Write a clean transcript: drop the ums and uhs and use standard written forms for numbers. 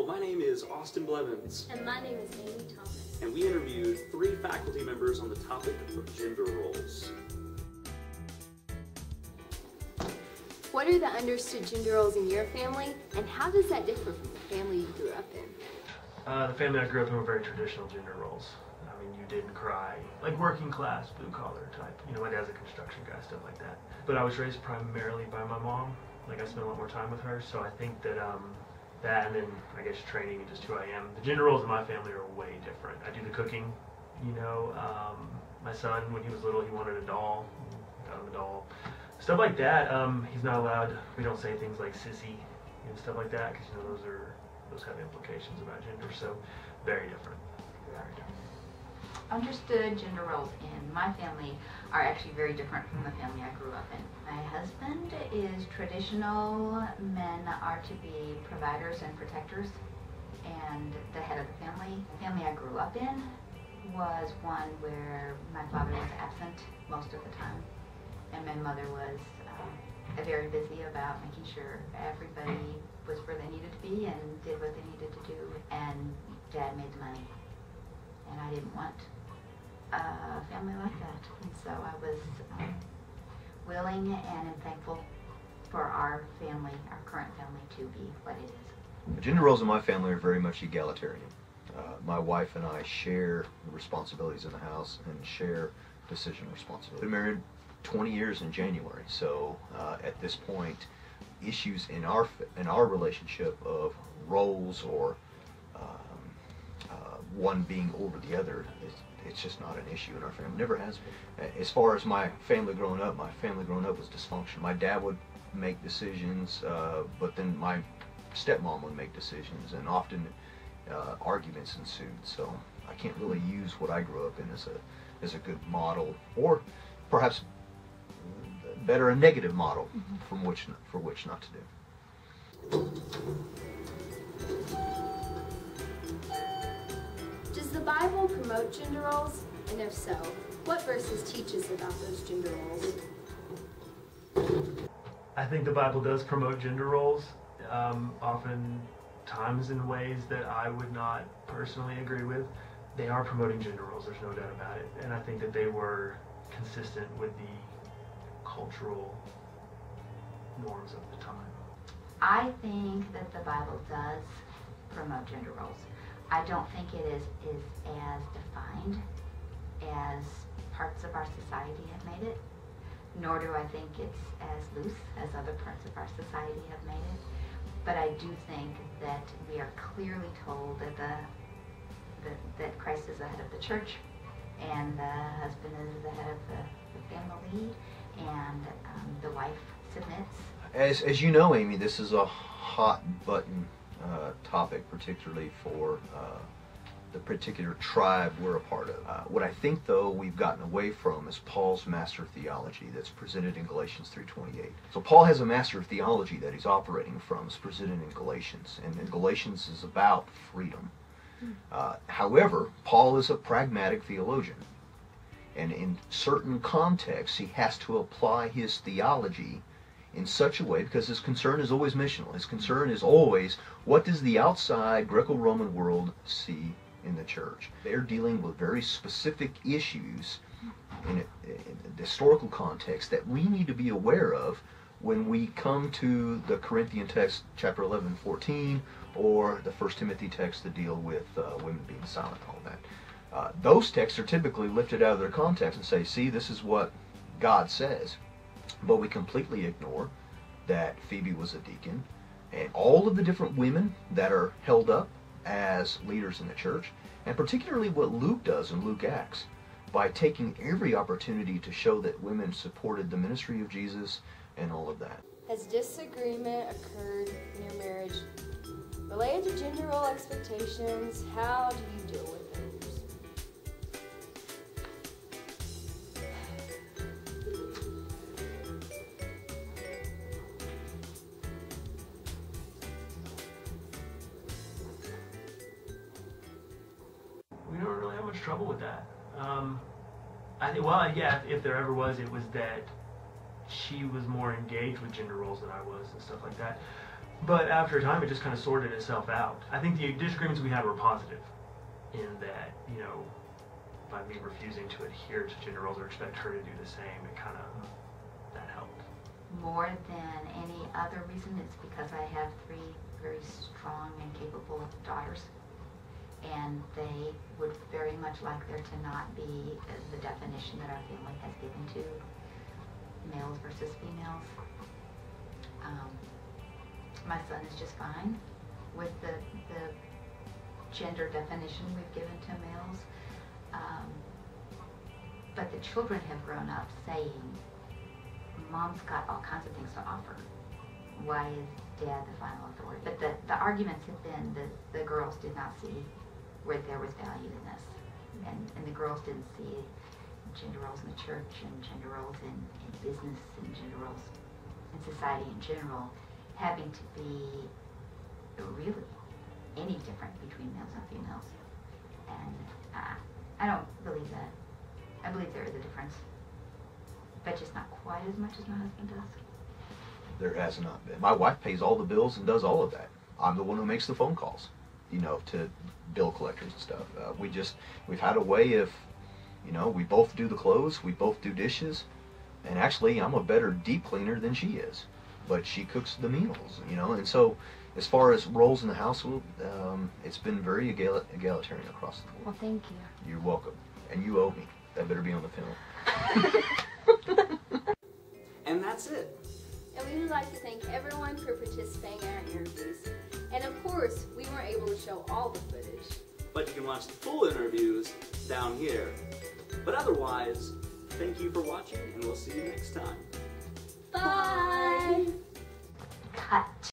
my name is Austin Blevins. And my name is Amy Thomas. And we interviewed 3 faculty members on the topic of gender roles. What are the understood gender roles in your family, and how does that differ from the family you grew up in? The family I grew up in were very traditional gender roles. I mean, you didn't cry, like working class, blue collar type. You know, my dad's a construction guy, stuff like that. But I was raised primarily by my mom. Like, I spent a lot more time with her, so I think that that and then I guess training and just who I am. The gender roles in my family are way different. I do the cooking, you know. My son, when he was little, he wanted a doll. Got him a doll. Stuff like that. He's not allowed. We don't say things like sissy and stuff like that because you know those have implications about gender. So very different. Very different. Understood gender roles in my family are actually very different from the family I grew up in. My husband is traditional. Men are to be providers and protectors and the head of the family. The family I grew up in was one where my father was absent most of the time, and my mother was very busy about making sure everybody was where they needed to be and did what they needed to do, and Dad made the money. And I didn't want a family like that. And so I was willing and am thankful for our family, our current family, to be what it is. The gender roles in my family are very much egalitarian. My wife and I share the responsibilities in the house and share decision responsibility. We've been married 20 years in January, so at this point, issues in our relationship of roles or one being over the other, it's just not an issue in our family. Never has been. As far as my family growing up was dysfunctional. My dad would make decisions, but then my stepmom would make decisions, and often arguments ensued. So I can't really use what I grew up in as a good model, or perhaps better, a negative model for which not to do. Does the Bible promote gender roles? And if so, what verses teach us about those gender roles? I think the Bible does promote gender roles, often times in ways that I would not personally agree with. They are promoting gender roles, there's no doubt about it. And I think that they were consistent with the cultural norms of the time. I think that the Bible does promote gender roles. I don't think it is as defined as parts of our society have made it, nor do I think it's as loose as other parts of our society have made it. But I do think that we are clearly told that Christ is the head of the church, and the husband is the head of the family, and the wife submits. As you know, Amy, this is a hot button topic, particularly for the particular tribe we're a part of. What I think, though, we've gotten away from is Paul's master theology that's presented in Galatians 3:28. So Paul has a master theology that he's operating from. It's presented in Galatians, and Galatians is about freedom. However, Paul is a pragmatic theologian, and in certain contexts he has to apply his theology in such a way, because his concern is always missional. His concern is always, what does the outside Greco-Roman world see in the church? They're dealing with very specific issues in a historical context that we need to be aware of when we come to the Corinthian text, chapter 11, 14, or the 1 Timothy text that deal with women being silent and all that. Those texts are typically lifted out of their context and say, see, this is what God says. But we completely ignore that Phoebe was a deacon, and all of the different women that are held up as leaders in the church, and particularly what Luke does in Luke Acts, by taking every opportunity to show that women supported the ministry of Jesus and all of that. Has disagreement occurred in your marriage related to gender role expectations? How do you deal with it? We don't really have much trouble with that. I think, well, yeah, if there ever was, it was that she was more engaged with gender roles than I was and stuff like that. But after a time, it just kind of sorted itself out. I think the disagreements we had were positive in that, you know, by me refusing to adhere to gender roles or expect her to do the same, it kind of, that helped. More than any other reason, it's because I have 3 very strong and capable daughters, and they would very much like there to not be the definition that our family has given to males versus females. My son is just fine with the gender definition we've given to males, but the children have grown up saying, Mom's got all kinds of things to offer. Why is Dad the final authority? But the arguments have been that the girls did not see where there was value in this. And the girls didn't see gender roles in the church and gender roles in business and gender roles in society in general having to be really any different between males and females. And I don't believe that. I believe there is a difference, but just not quite as much as my husband does. There has not been. My wife pays all the bills and does all of that. I'm the one who makes the phone calls, you know, to bill collectors and stuff. We've had a way of, you know, we both do the clothes, we both do dishes, and actually I'm a better deep cleaner than she is, but she cooks the meals, you know. And so as far as roles in the household, it's been very egalitarian across the board. Well, thank you. You're welcome. And you owe me. That better be on the film. And that's it. And we would like to thank everyone for participating in our interviews. And of course, we weren't able to show all the footage. But you can watch the full interviews down here. But otherwise, thank you for watching, and we'll see you next time. Bye! Cut.